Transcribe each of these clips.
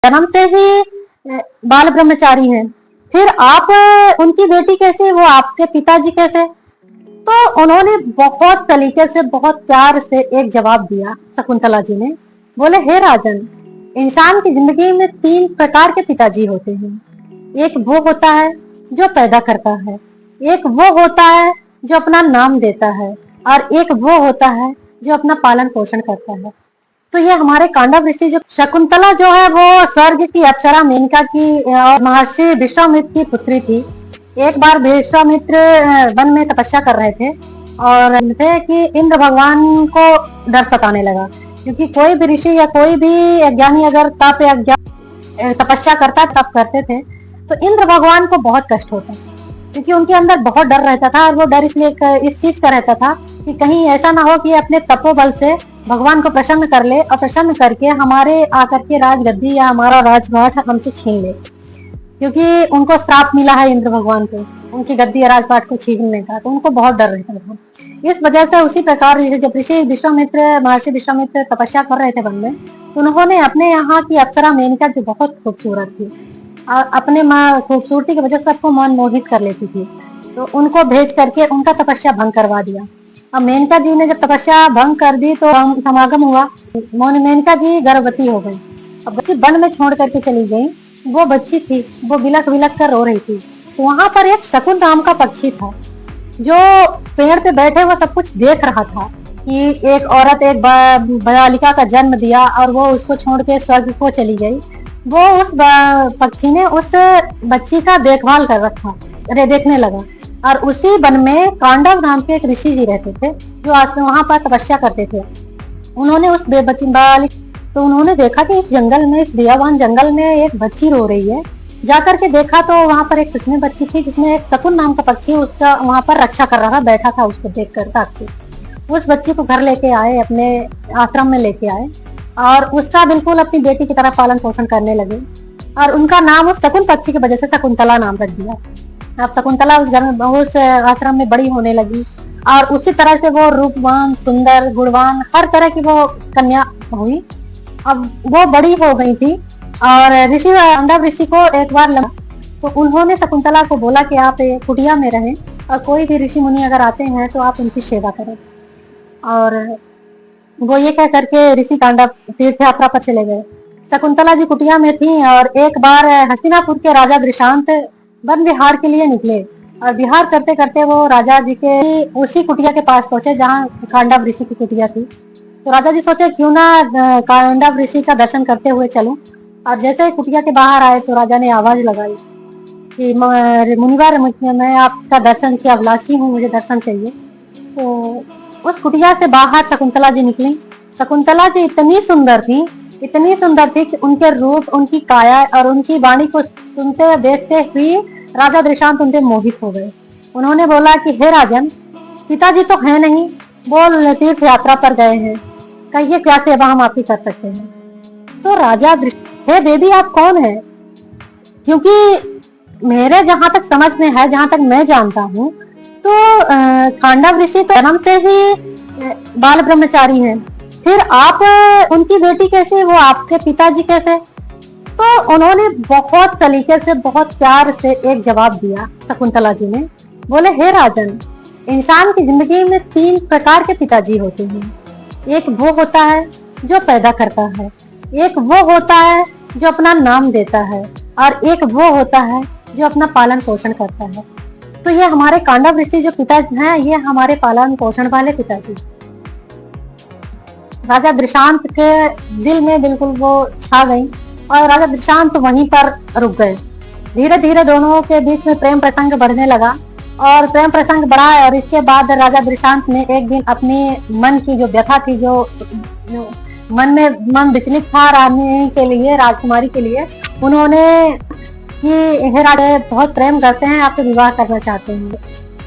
जन्म से ही बाल ब्रह्मचारी हैं, फिर आप उनकी बेटी कैसे, वो आपके पिताजी कैसे? तो उन्होंने बहुत तरीके से, बहुत प्यार से एक जवाब दिया शकुंतला जी ने। बोले, हे राजन, इंसान की जिंदगी में 3 प्रकार के पिताजी होते हैं। एक वो होता है जो पैदा करता है, एक वो होता है जो अपना नाम देता है, और एक वो होता है जो अपना पालन पोषण करता है। तो ये हमारे कांडव ऋषि जो शकुंतला जो है वो स्वर्ग की अप्सरा मेनका की और महर्षि विश्वामित्र की पुत्री थी। एक बार विश्वामित्र वन में तपस्या कर रहे थे और थे कि इंद्र भगवान को डर सताने लगा, क्योंकि कोई भी ऋषि या कोई भी अज्ञानी अगर तप या तपस्या करता, तप करते थे, तो इंद्र भगवान को बहुत कष्ट होता, क्योंकि उनके अंदर बहुत डर रहता था। और वो डर इसलिए इस चीज का रहता था कि कहीं ऐसा ना हो कि अपने तपोबल से भगवान को प्रसन्न कर ले और प्रसन्न करके हमारे आकर के राजगद्दी या हमारा राजपाट हमसे छीन ले, क्योंकि उनको श्राप मिला है इंद्र भगवान को उनकी गद्दी या राजपाट को छीनने का, तो उनको बहुत डर रहता था। इस वजह से उसी प्रकार जब ऋषि विश्वामित्र, महर्षि विश्वामित्र तपस्या कर रहे थे वन में, तो उन्होंने अपने यहाँ की अप्सरा मेनका जो बहुत खूबसूरत थी और अपने खूबसूरती की वजह से सबको मन मोहित कर लेती थी, तो उनको भेज करके उनका तपस्या भंग करवा दिया। अब मेनका जी ने जब तपस्या भंग कर दी तो समागम हुआ, मेनका जी गर्भवती हो गई। अब बच्ची वन में छोड़ करके चली गई। वो बच्ची थी, वो बिलक बिलक कर रो रही थी। तो वहां पर एक शकुन नाम का पक्षी था जो पेड़ पे बैठे वो सब कुछ देख रहा था कि एक औरत एक बालिका का जन्म दिया और वो उसको छोड़ के स्वर्ग को चली गई। वो उस पक्षी ने उस बच्ची का देखभाल कर रखा, अरे देखने लगा। और उसी वन में कांडव नाम के एक ऋषि जी रहते थे जो वहां पर तपस्या करते थे। उन्होंने उस बच्ची तो उन्होंने देखा कि इस जंगल में, इस बियावान जंगल में एक बच्ची रो रही है। जाकर के देखा तो वहां पर एक सच में बच्ची थी, जिसमें एक शकुन नाम का पक्षी उसका वहां पर रक्षा कर रहा था, बैठा था उसको देख कर ताकि। उस बच्ची को घर लेके आए, अपने आश्रम में लेके आए और उसका बिल्कुल अपनी बेटी की तरह पालन पोषण करने लगे। और उनका नाम उस शकुन पक्षी की वजह से शकुंतला नाम रख दिया। अब शकुंतला उस घर में, उस आश्रम में बड़ी होने लगी और उसी तरह से वो रूपवान, सुंदर, गुणवान, हर तरह की वो कन्या हुई। अब वो बड़ी हो गई थी और ऋषि कांडव ऋषि को एक बार लगा, तो उन्होंने शकुंतला को बोला कि आप कुटिया में रहें और कोई भी ऋषि मुनि अगर आते हैं तो आप उनकी सेवा करें। और वो ये कह करके ऋषि कांडव तीर्थ यात्रा पर चले गए। शकुंतला जी कुटिया में थी और एक बार हस्तिनापुर के राजा दृशांत वन विहार के लिए निकले और विहार करते करते वो राजा जी के उसी कुटिया के पास पहुंचे जहाँ कांडव ऋषि की कुटिया थी। तो राजा जी सोचे क्यों ना कांडव ऋषि का दर्शन करते हुए चलूं। और जैसे ही कुटिया के बाहर आए तो राजा ने आवाज लगाई कि मुनिवर, मैं आपका दर्शन की अभिलाषी हूँ, मुझे दर्शन चाहिए। तो उस कुटिया से बाहर शकुंतला जी निकली। शकुंतला जी इतनी सुंदर थी कि उनके रूप, उनकी काया और उनकी वाणी को सुनते देखते ही राजा दृशांत उनसे मोहित हो गए। उन्होंने बोला कि हे राजन, पिताजी तो है नहीं, वो तीर्थ यात्रा पर गए हैं, कहिए क्या सेवा हम आपकी कर सकते हैं। तो राजा हे देवी, आप कौन है? क्योंकि मेरे जहां तक समझ में है, जहां तक मैं जानता हूँ, तो कांडव ऋषि तो जन्म से ही बाल ब्रह्मचारी हैं, फिर आप उनकी बेटी कैसे, वो आपके पिताजी कैसे? तो उन्होंने बहुत तरीके से, बहुत प्यार से एक जवाब दिया शकुंतला जी ने। बोले, हे राजन, इंसान की जिंदगी में 3 प्रकार के पिताजी होते हैं। एक वो होता है जो पैदा करता है, एक वो होता है जो अपना नाम देता है, और एक वो होता है जो अपना पालन पोषण करता है। तो ये हमारे कांडव ऋषि जो पिता हैं, ये हमारे पालन पोषण वाले पिताजी। राजा दृशांत के दिल में बिल्कुल वो छा गई और राजा दृशांत वहीं पर रुक गए। धीरे धीरे दोनों के बीच में प्रेम प्रसंग बढ़ने लगा और प्रेम प्रसंग बढ़ा। और इसके बाद राजा दृशांत ने एक दिन अपनी मन की जो व्यथा थी, जो मन विचलित था रानी के लिए, राजकुमारी के लिए, उन्होंने कि हे राजा, बहुत प्रेम करते हैं, आपसे विवाह करना चाहते हैं।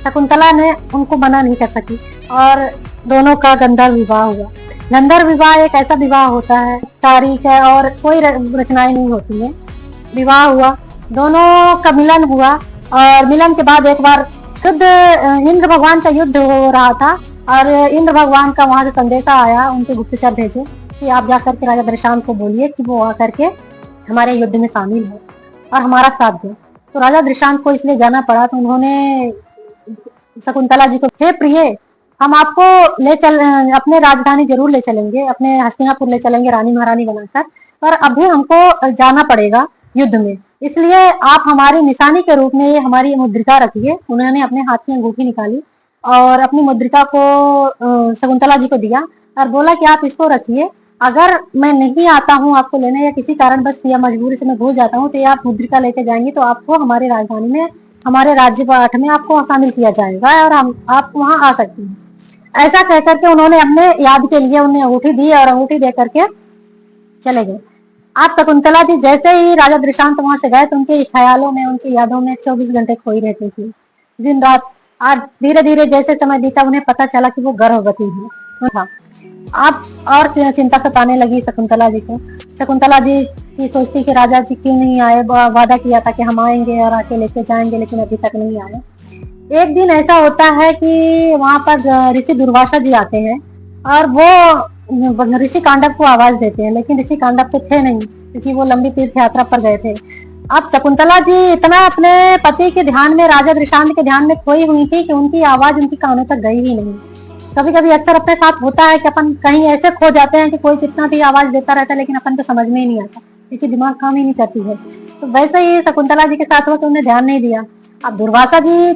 शकुंतला ने उनको मना नहीं कर सकी और दोनों का गंधर्व विवाह हुआ। गंधर्व विवाह एक ऐसा विवाह होता है, तारीख है और कोई रचनाएं नहीं होती है। विवाह हुआ, दोनों का मिलन हुआ और मिलन के बाद एक बार युद्ध, इंद्र भगवान का युद्ध हो रहा था और इंद्र भगवान का वहां से संदेशा आया, उनके गुप्तचर भेजे कि आप जाकर के राजा दृशांत को बोलिए कि वो आकर के हमारे युद्ध में शामिल हो और हमारा साथ दो। तो राजा दृशांत को इसलिए जाना पड़ा, तो उन्होंने शकुंतला जी को, हे प्रिय, हम आपको अपने राजधानी जरूर ले चलेंगे, अपने हस्तिनापुर ले चलेंगे रानी महारानी बनाकर, पर अभी हमको जाना पड़ेगा युद्ध में, इसलिए आप हमारी निशानी के रूप में ये हमारी मुद्रिका रखिए। उन्होंने अपने हाथ की अंगूठी निकाली और अपनी मुद्रिका को शकुंतला जी को दिया और बोला कि आप इसको रखिए, अगर मैं नहीं आता हूँ आपको लेने या किसी कारण बस या मजबूरी से मैं भूल जाता हूँ, तो ये आप मुद्रिका लेके जाएंगे तो आपको हमारे राजधानी में, हमारे राज्य पाठ में आपको शामिल किया जाएगा और आप वहां आ सकते हैं। ऐसा कह करके उन्होंने अपने याद के लिए उन्हें अंगूठी दी और अंगूठी दे करके चले गए। आप शकुंतला जी जैसे ही राजा दृशांत वहां से गए तो उनके ख्यालों में, उनकी यादों में 24 घंटे खोई रहती थी, दिन रात। आज धीरे धीरे जैसे समय बीता उन्हें पता चला कि वो गर्भवती है। आप और चिंता सताने लगी शकुंतला जी को। शकुंतला जी की सोचती कि राजा जी क्यों नहीं आए, वादा किया था कि हम आएंगे और आके लेके जाएंगे, लेकिन अभी तक नहीं आए। एक दिन ऐसा होता है कि वहां पर ऋषि दुर्वासा जी आते हैं और वो ऋषि कांडव को आवाज देते हैं, लेकिन ऋषि कांडव तो थे नहीं क्योंकि वो लंबी तीर्थ यात्रा पर गए थे। अब शकुंतला जी इतना अपने पति के ध्यान में, राजा दृशांत के ध्यान में खोई हुई थी कि उनकी आवाज उनकी कानों तक गई ही नहीं। कभी कभी अक्सर अपने साथ होता है कि अपन कहीं ऐसे खो जाते हैं कि कोई कितना भी आवाज देता रहता है लेकिन अपन को समझ में ही नहीं आता क्योंकि दिमाग काम ही नहीं करती है। तो वैसे ही शकुंतला जी के साथ हुआ कि उन्हें ध्यान नहीं दिया। अब दुर्वासा जी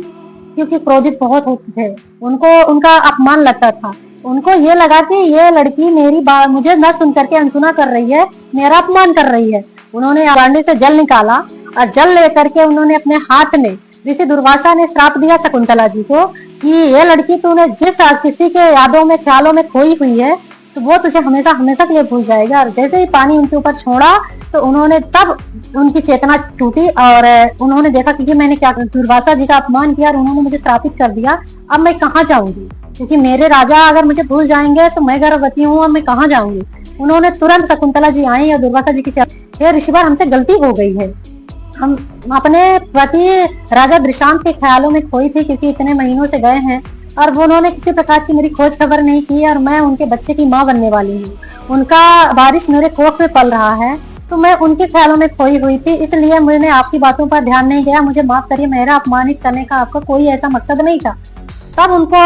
क्योंकि क्रोधित बहुत होते थे, उनको उनका अपमान लगता था। उनको ये लगा कि ये लड़की मेरी बात मुझे न सुन करके अनसुना कर रही है, मेरा अपमान कर रही है। उन्होंने गांडी से जल निकाला और जल लेकर के उन्होंने अपने हाथ में, ऋषि दुर्वासा ने श्राप दिया शकुंतला जी को कि ये लड़की तूने जिस किसी के यादों में, ख्यालों में खोई हुई है, तो वो तुझे हमेशा हमेशा के लिए भूल जाएगा। और जैसे ही पानी उनके ऊपर छोड़ा तो उन्होंने तब उनकी चेतना टूटी और उन्होंने देखा कि मैंने क्या, दुर्वासा जी का अपमान किया और उन्होंने मुझे श्रापित कर दिया, अब मैं कहाँ जाऊंगी, क्योंकि मेरे राजा अगर मुझे भूल जाएंगे तो मैं गर्भवती हूँ, अब मैं कहाँ जाऊंगी। उन्होंने तुरंत, शकुंतला जी आई और दुर्वासा जी की, हे ऋषिवर, हमसे गलती हो गई है, हम अपने पति राजा दृशांत के ख्यालों में खोई थी क्योंकि इतने महीनों से गए हैं और वो उन्होंने किसी प्रकार की मेरी खोज खबर नहीं की और मैं उनके बच्चे की माँ बनने वाली हूँ। उनका बारिश मेरे कोख में पल रहा है, तो मैं उनके ख्यालों में खोई हुई थी, इसलिए मैंने आपकी बातों पर ध्यान नहीं गया, मुझे माफ करिए, मेरा अपमानित करने का आपका कोई ऐसा मकसद नहीं था। तब उनको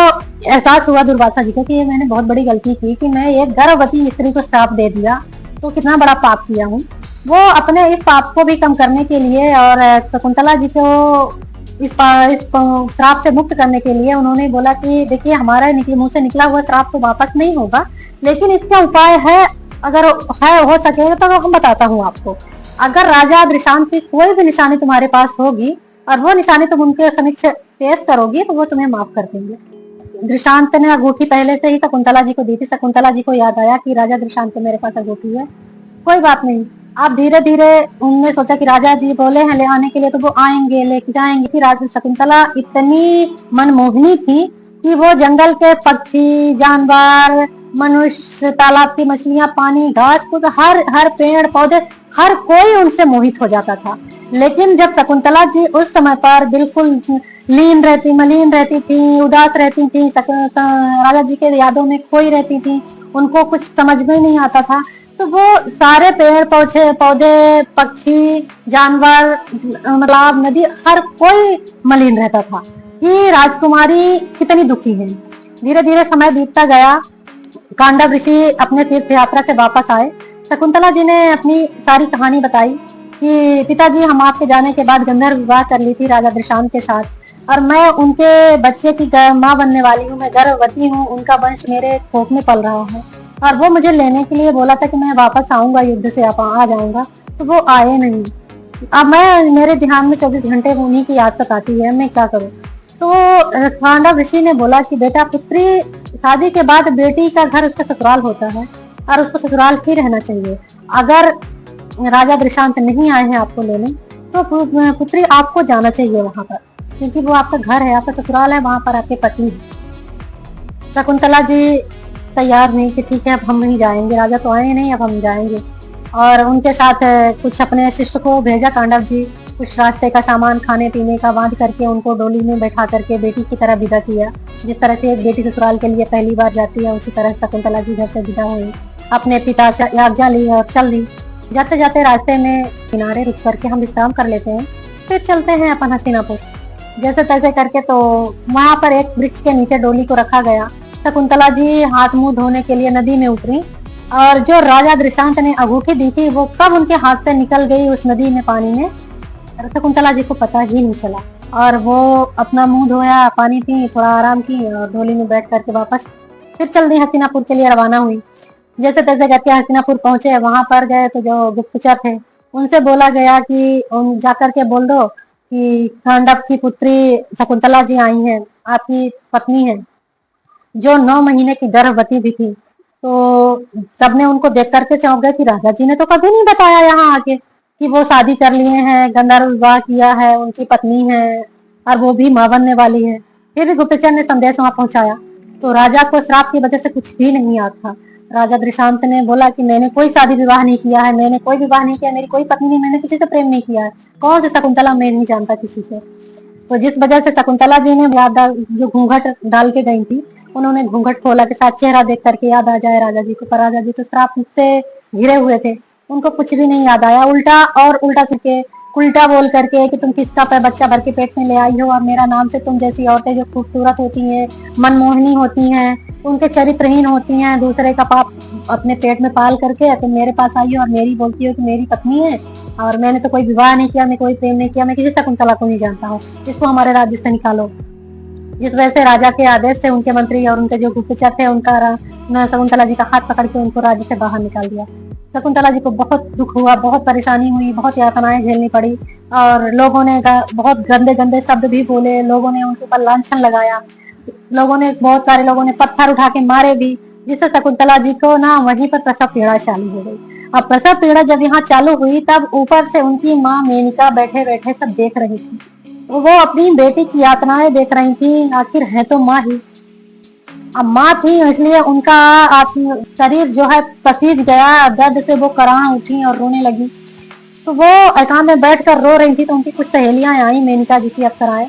एहसास हुआ दुर्वासा जी को कि ये मैंने बहुत बड़ी गलती की कि मैं एक गर्भवती स्त्री को श्राप दे दिया, तो कितना बड़ा पाप किया हूँ। वो अपने इस पाप को भी कम करने के लिए और शकुंतला जी को इस श्राप से मुक्त करने के लिए उन्होंने बोला कि देखिए, हमारा मुंह से निकला हुआ श्राप तो वापस नहीं होगा, लेकिन इसका उपाय है, अगर है हो सकेगा तो हम बताता हूँ आपको। अगर राजा दृशांत की कोई भी निशानी तुम्हारे पास होगी और वो निशानी तुम उनके समक्ष पेश करोगी तो वो तुम्हें माफ कर देंगे। दृशांत ने अंगूठी पहले से ही शकुंतला जी को दी थी। शकुंतला जी को याद आया कि राजा दृशांत के मेरे पास अंगूठी है, कोई बात नहीं। आप धीरे धीरे उनने सोचा कि राजा जी बोले हैं ले आने के लिए तो वो आएंगे, लेके जाएंगे। कि राजा शकुंतला इतनी मनमोहिनी थी कि वो जंगल के पक्षी, जानवर, मनुष्य, तालाब की मछलियां, पानी, घास फूस, हर पेड़ पौधे, हर कोई उनसे मोहित हो जाता था। लेकिन जब शकुंतला जी उस समय पर बिल्कुल मलिन रहती थी, उदास रहती थी, राजा जी के यादों में खोई रहती थी, उनको कुछ समझ में नहीं आता था, तो वो सारे पेड़ पौधे, पक्षी, जानवर, तालाब, नदी, हर कोई मलिन रहता था कि राजकुमारी कितनी दुखी है। धीरे धीरे समय बीतता गया। कांडव ऋषि अपने तीर्थ यात्रा से वापस आए। शकुंतला जी ने अपनी सारी कहानी बताई कि पिताजी, हम आपके जाने के बाद गंधर्व विवाह कर ली थी राजा दृशांत के साथ और मैं उनके बच्चे की माँ बनने वाली हूँ, मैं गर्भवती हूँ, उनका वंश मेरे कोख में पल रहा है और वो मुझे लेने के लिए बोला था कि मैं वापस आऊंगा, युद्ध से आ जाऊंगा, तो वो आए नहीं। अब मेरे ध्यान में 24 घंटे उन्हीं की याद सताती है, मैं क्या करूँ। तो कांडव ऋषि ने बोला कि बेटा, पुत्री शादी के बाद बेटी का घर उसका ससुराल होता है और उसको ससुराल ही रहना चाहिए। अगर राजा दृशांत नहीं आए हैं आपको लेने तो पुत्री आपको जाना चाहिए वहां पर, क्योंकि वो आपका घर है, आपका ससुराल है, वहां पर आपके पत्नी है। शकुंतला जी तैयार नहीं कि ठीक है अब हम नहीं जाएंगे, राजा तो आए नहीं, अब हम जाएंगे। और उनके साथ कुछ अपने शिष्य को भेजा कांडव जी, कुछ रास्ते का सामान, खाने पीने का बांध करके उनको डोली में बैठा करके बेटी की तरह विदा किया। जिस तरह से एक बेटी ससुराल के लिए पहली बार जाती है, उसी तरह शकुंतला जी घर से विदा हुई, अपने पिता से आज्ञा ली और चल दी। जाते जाते रास्ते में किनारे रुक करके हम विश्राम कर लेते हैं, फिर चलते हैं अपन हस्तिनापुर। जैसे तैसे करके तो वहां पर एक वृक्ष के नीचे डोली को रखा गया। शकुंतला जी हाथ मुंह धोने के लिए नदी में उतरी, और जो राजा दृशांत ने अंगूठी दी थी वो कब उनके हाथ से निकल गई उस नदी में पानी में, शकुंतला जी को पता ही नहीं चला। और वो अपना मुंह धोया, पानी पी, थोड़ा आराम की और डोली में बैठ करके वापस फिर चल दी हस्तिनापुर के लिए रवाना हुई। जैसे तैसे करके हस्तिनापुर पहुंचे, वहां पर गए तो जो गुप्तचर थे उनसे बोला गया कि जाकर के बोल दो कि खांडव की पुत्री शकुंतला जी आई हैं, आपकी पत्नी है, जो 9 महीने की गर्भवती भी थी। तो सबने उनको देख करके चौंक गए कि राजा जी ने तो कभी नहीं बताया यहाँ आके कि वो शादी कर लिए हैं, गंधर्व विवाह किया है, उनकी पत्नी है और वो भी मां बनने वाली है। फिर भी गुप्तचर ने संदेश वहां पहुंचाया तो राजा को श्राप की वजह से कुछ भी नहीं याद था। राजा दृशांत ने बोला कि मैंने कोई शादी विवाह नहीं किया है, मैंने कोई विवाह नहीं किया, मेरी कोई पत्नी नहीं, मैंने किसी से प्रेम नहीं किया है। कौन से शकुंतला, मैं नहीं जानता किसी से। तो जिस वजह से शकुंतला जी ने जो घूंघट डाल के गई थी, उन्होंने घूंघट खोला के साथ चेहरा देख करके याद आ जाए राजा जी को, पर राजा जी तो श्राप से घिरे हुए थे, उनको कुछ भी नहीं याद आया। उल्टा सीखे उल्टा बोल करके कि तुम किसका बच्चा भर के पेट में ले आई हो, और मेरा नाम से तुम जैसी औरतें जो खूबसूरत होती हैं, मनमोहनी होती हैं, उनके चरित्रहीन होती हैं, दूसरे का पाप अपने पेट में पाल करके तुम मेरे पास आई हो और मेरी बोलती हो कि मेरी पत्नी है, और मैंने तो कोई विवाह नहीं किया, मैं कोई प्रेम नहीं किया, मैं किसी शकुंतला को नहीं जानता हूँ, इसको हमारे राज्य से निकालो। जिस वजह से राजा के आदेश से उनके मंत्री और उनके जो गुप्तचर थे उनका शकुंतला जी का हाथ पकड़ के उनको राज्य से बाहर निकाल दिया। शकुंतला जी को बहुत दुख हुआ, बहुत परेशानी हुई, बहुत यातनाएं झेलनी पड़ी, और लोगों ने बहुत गंदे गंदे शब्द भी बोले, लोगों ने उनके ऊपर लांछन लगाया, बहुत सारे लोगों ने पत्थर उठा के मारे भी, जिससे शकुंतला जी को ना वहीं पर प्रसव पीड़ा चालू हो गई। अब प्रसव पीड़ा जब यहाँ चालू हुई तब ऊपर से उनकी माँ मेनका बैठे बैठे सब देख रही थी। वो अपनी बेटी की यातनाएं देख रही थी, आखिर है तो माँ ही। अब माँ थी इसलिए उनका शरीर जो है पसीज गया, दर्द से वो कराह उठी और रोने लगी। तो वो एकांत में बैठकर रो रही थी तो उनकी कुछ सहेलियां आई, मेनका जी की अप्सराएं।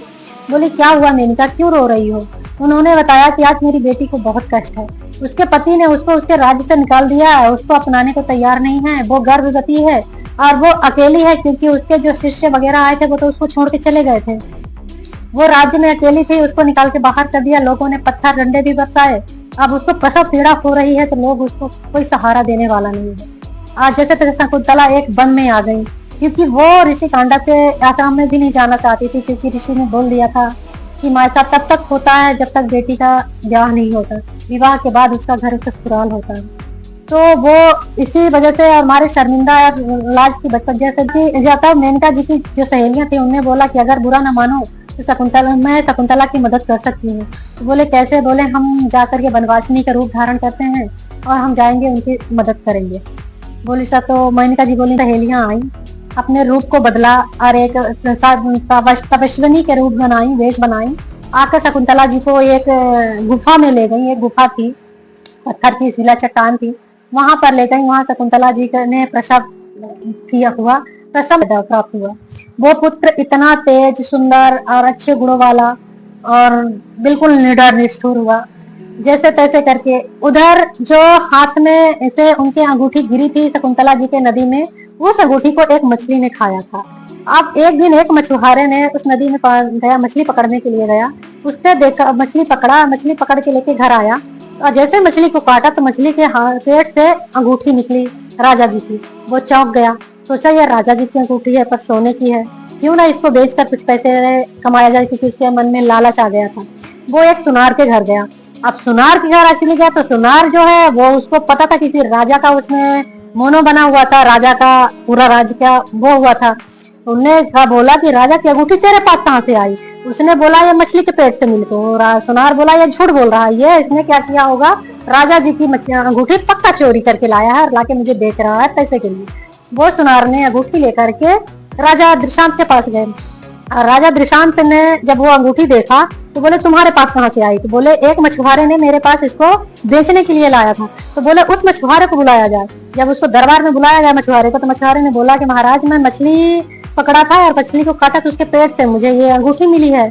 बोली क्या हुआ मेनका, क्यों रो रही हो? उन्होंने बताया कि आज मेरी बेटी को बहुत कष्ट है, उसके पति ने उसको उसके राज्य से निकाल दिया है, उसको अपनाने को तैयार नहीं है, वो गर्भवती है और वो अकेली है, क्योंकि उसके जो शिष्य वगैरह आए थे वो तो उसको छोड़ के चले गए थे। वो राज्य में अकेली थी, उसको निकाल के बाहर कर दिया, लोगों ने पत्थर डंडे भी बरसाए। अब उसको प्रसव पीड़ा हो रही है तो लोग उसको कोई सहारा देने वाला नहीं है। आज जैसे तैसे शकुंतला एक वन में आ गई, क्योंकि वो ऋषि कांडव के आश्रम में भी नहीं जाना चाहती थी, क्योंकि ऋषि ने बोल दिया था कि मायका तब तक होता है जब तक बेटी का ब्याह नहीं होता, विवाह के बाद उसका घर ससुराल होता है। तो वो इसी वजह से हमारे शर्मिंदा और लाज की वजह से जाता। मेनका जी की जो सहेलियां थी उनने बोला कि अगर बुरा ना मानो तो मैं शकुंतला की मदद कर सकती हूँ। तो बोले कैसे? बोले हम जाकर के वनवासिनी का रूप धारण करते हैं और हम जाएंगे उनकी मदद करेंगे। बोली सा तो मेनका जी बोली सहेलियां आई, अपने रूप को बदला और एक तपस्विनी के रूप बनाई, वेश बनाई, आकर शकुंतला जी को एक गुफा में ले गई। एक गुफा थी, पत्थर की शिला चट्टान थी, वहां पर ले गई। वहां शकुंतला जी ने प्रसव प्राप्त हुआ। वो पुत्र इतना तेज, सुंदर और अच्छे गुणों वाला और बिल्कुल निडर निष्ठुर हुआ। जैसे तैसे करके उधर जो हाथ में ऐसे उनके अंगूठी गिरी थी शकुंतला जी के नदी में, उस अंगूठी को एक मछली ने खाया था। अब एक दिन एक मछुआरे ने उस नदी में गया, मछली पकड़ने के लिए गया, उसने देखा मछली पकड़ा, मछली पकड़ के लेके घर आया और जैसे मछली को काटा तो मछली के पेट से अंगूठी निकली राजा जी की। वो चौंक गया, सोचा यह राजा जी की अंगूठी है पर सोने की है, क्यों ना इसको बेचकर कुछ पैसे कमाया जाए, क्योंकि उसके मन में लालच आ गया था। वो एक सुनार के घर गया। अब सुनार के घर एक्चुअली गया तो सुनार जो है वो उसको पता था किसी राजा का उसमें मोनो बना हुआ था, राजा का पूरा राज्य का वो हुआ था। उनने बोला कि राजा की अंगूठी तेरे पास कहाँ से आई? उसने बोला ये मछली के पेट से मिली। तो सुनार बोला ये झूठ बोल रहा है, ये इसने क्या किया होगा, राजा जी की अंगूठी पक्का चोरी करके लाया है और लाके मुझे बेच रहा है पैसे के लिए। वो सुनार ने अंगूठी लेकर के राजा दृशांत के पास गए। राजा दृशांत ने जब वो अंगूठी देखा तो बोले तुम्हारे पास कहाँ से आई? तो बोले एक मछुआरे ने मेरे पास इसको बेचने के लिए लाया था। तो बोले उस मछुआरे को बुलाया जाए। जब उसको दरबार में बुलाया गया मछुआरे को, तो मछुआरे ने बोला कि महाराज मैं मछली पकड़ा था और मछली को काटा तो उसके पेट से मुझे ये अंगूठी मिली है।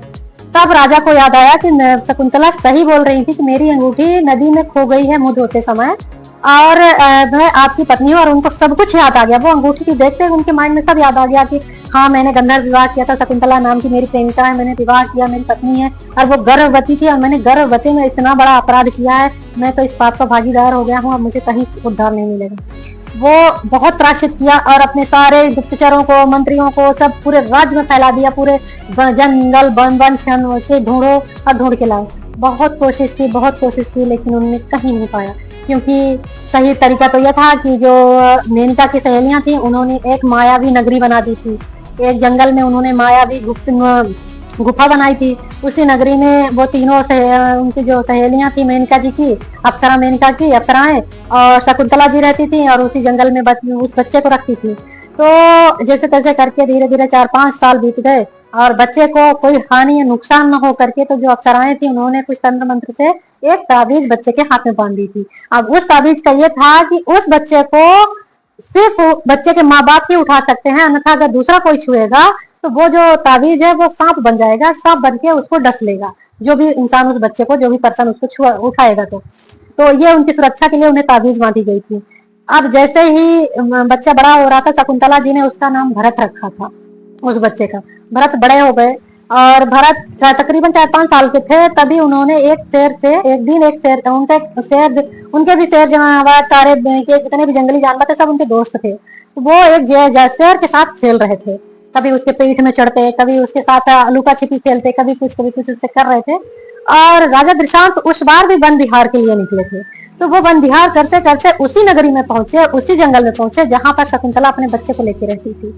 तब राजा को याद आया कि शकुंतला सही बोल रही थी कि मेरी अंगूठी नदी में खो गई है मुंह धोते समय, और मैं आपकी पत्नी हूँ, और उनको सब कुछ याद आ गया। वो अंगूठी की देखते ही उनके माइंड में सब याद आ गया कि हाँ, मैंने गंधर्व विवाह किया था, शकुंतला नाम की मेरी प्रेमिका है, मैंने विवाह किया, मेरी पत्नी है, और वो गर्भवती थी, और मैंने गर्भवती में इतना बड़ा अपराध किया है, मैं तो इस पाप का भागीदार हो गया हूँ, अब मुझे कहीं उद्धार नहीं मिलेगा। वो बहुत प्रायश्चित किया और अपने सारे गुप्तचरों को, मंत्रियों को, सब पूरे राज्य में फैला दिया, पूरे जंगल वन क्षण के ढूंढो और ढूंढ के लाओ। बहुत कोशिश की, लेकिन उन्होंने कहीं नहीं पाया, क्योंकि सही तरीका तो यह था कि जो मेनका की सहेलियां थी, उन्होंने एक मायावी नगरी बना दी थी। एक जंगल में उन्होंने मायावी गुफा बनाई थी। उसी नगरी में वो तीनों उनकी जो सहेलियां थी मेनका जी की, अप्सरा मेनका की अप्सराएं और शकुंतला जी रहती थी, और उसी जंगल में उस बच्चे को रखती थी। तो जैसे तैसे करके धीरे धीरे 4-5 साल बीत गए, और बच्चे को कोई हानि या नुकसान न हो करके, तो जो अप्सराएं थी उन्होंने कुछ तंत्र मंत्र से एक ताबीज बच्चे के हाथ में बांध दी थी। अब उस ताबीज का ये था कि उस बच्चे को सिर्फ बच्चे के माँ बाप ही उठा सकते हैं, अन्यथा अगर दूसरा कोई छुएगा तो वो जो ताबीज है वो सांप बन जाएगा, सांप बन के उसको डस लेगा, जो भी इंसान उस बच्चे को, जो भी पर्सन उसको उठाएगा। तो ये उनकी सुरक्षा के लिए उन्हें ताबीज बांधी गई थी। अब जैसे ही बच्चा बड़ा हो रहा था, शकुंतला जी ने उसका नाम भरत रखा था, उस बच्चे का। भरत बड़े हो गए, और भरत तकरीबन 4-5 साल के थे, तभी उन्होंने एक शेर से, एक दिन एक शेर, उनके भी शेर जानवर, सारे के जितने भी जंगली जानवर थे सब उनके दोस्त थे। तो वो एक शेर के साथ खेल रहे थे, कभी उसके पीठ में चढ़ते, कभी उसके साथ लुका छिपी खेलते, कभी कुछ उससे कर रहे थे। और राजा दृशांत उस बार भी वन विहार के लिए निकले थे। तो वो वन विहार करते करते उसी नगरी में पहुंचे, उसी जंगल में पहुंचे जहां पर शकुंतला अपने बच्चे को लेके रहती थी।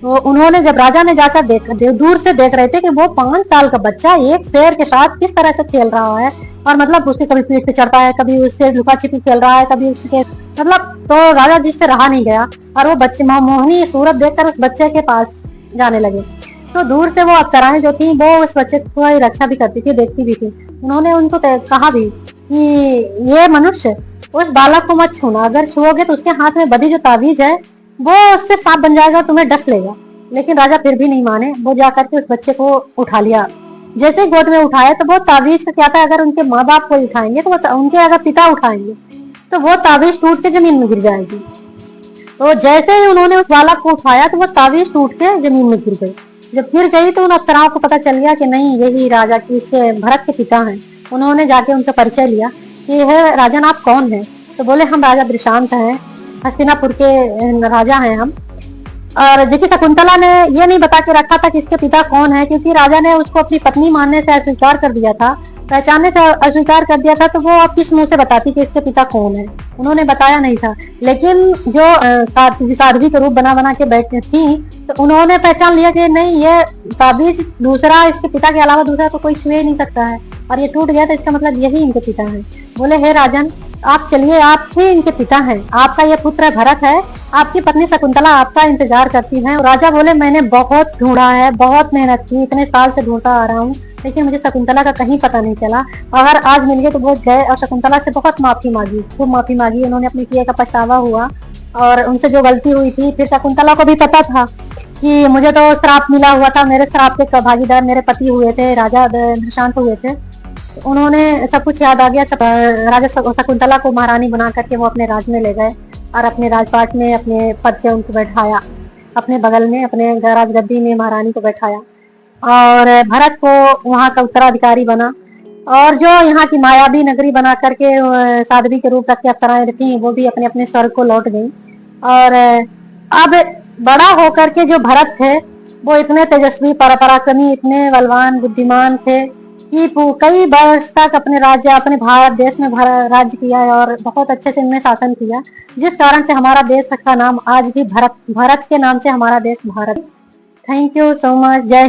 तो उन्होंने, जब राजा ने जाकर दूर से देख रहे थे कि वो 5 साल का बच्चा एक शेर के साथ किस तरह से खेल रहा है, और मतलब उसके कभी पीठ पे चढ़ता है, कभी उससे लुका छिपी खेल रहा है, कभी उसके मतलब, तो राजा जिससे रहा नहीं गया, और वो बच्चे मोहनी सूरत देखकर उस बच्चे के पास जाने लगे। तो दूर से वो अप्सराएं जो थी, वो उस बच्चे की रक्षा भी करती थी, देखती भी थी। उन्होंने उनको कहा भी कि ये मनुष्य, उस बालक को मत छूना, अगर छुओगे तो उसके हाथ में बदी जो ताबीज है वो उससे सांप बन जाएगा, तुम्हें डस लेगा। लेकिन राजा फिर भी नहीं माने, वो जाकर के उस बच्चे को उठा लिया। जैसे ही गोद में उठाया, तो वो ताबीज का क्या था, अगर उनके माँ बाप को उठाएंगे, तो उनके अगर पिता उठाएंगे तो वो ताबीज टूट के जमीन में गिर जाएगी। तो जैसे ही उन्होंने उस बालक को उठाया, तो वो ताबीज टूट के जमीन में गिर गई। जब गिर गई तो उन अप्सराओं को पता चल गया कि नहीं, यही राजा की, इसके भरत के पिता हैं। उन्होंने जाके उनसे परिचय लिया कि हे राजन, आप कौन हैं? तो बोले, हम राजा दृशांत हैं, हस्तिनापुर के राजा हैं हम। और जबकि शकुंतला ने ये नहीं बता के रखा था कि इसके पिता कौन है, क्योंकि राजा ने उसको अपनी पत्नी मानने से अस्वीकार कर दिया था, पहचानने से अस्वीकार कर दिया था। तो वो अब किस मुंह से बताती कि इसके पिता कौन है? उन्होंने बताया नहीं था। लेकिन जो साध्वी का रूप बना बना के बैठती थी, तो उन्होंने पहचान लिया कि नहीं, ये ताबीज दूसरा, इसके पिता के अलावा दूसरा तो कोई छुए नहीं सकता है, और ये टूट गया, तो इसका मतलब यही इनके पिता है। बोले, हे राजन, आप चलिए, आप ही इनके पिता हैं, आपका ये पुत्र भरत है, आपकी पत्नी शकुंतला आपका इंतजार करती है। राजा बोले, मैंने बहुत ढूंढा है, बहुत मेहनत की, इतने साल से ढूंढता आ रहा हूँ, लेकिन मुझे शकुंतला का कहीं पता नहीं चला। अगर आज मिल गए तो बहुत गए, और शकुंतला से बहुत माफी मांगी, खूब माफी मांगी। उन्होंने अपने किए का पछतावा हुआ, और उनसे जो गलती हुई थी, फिर शकुंतला को भी पता था कि मुझे तो श्राप मिला हुआ था, मेरे श्राप के भागीदार मेरे पति हुए थे, राजा दृशांत हुए थे। उन्होंने सब कुछ याद आ गया। राजा शकुंतला को महारानी बना करके वो अपने राज में ले गए, और अपने राजपाट में अपने पद पे उनको बैठाया, अपने बगल में अपने राजगद्दी में महारानी को बैठाया, और भरत को वहां का उत्तराधिकारी बना। और जो यहाँ की मायावी नगरी बना करके साध्वी के रूप रख के अप्सराएं रहती, वो भी अपने अपने स्वर्ग को लौट गई। और अब बड़ा होकर के जो भरत थे, वो इतने तेजस्वी, पराक्रमी, इतने बलवान, बुद्धिमान थे कि कई वर्ष तक अपने भारत देश में राज्य किया है, और बहुत अच्छे से इन्होंने शासन किया, जिस कारण से हमारा देश का नाम आज भी भरत के नाम से हमारा देश Bharat. Thank you so much. जय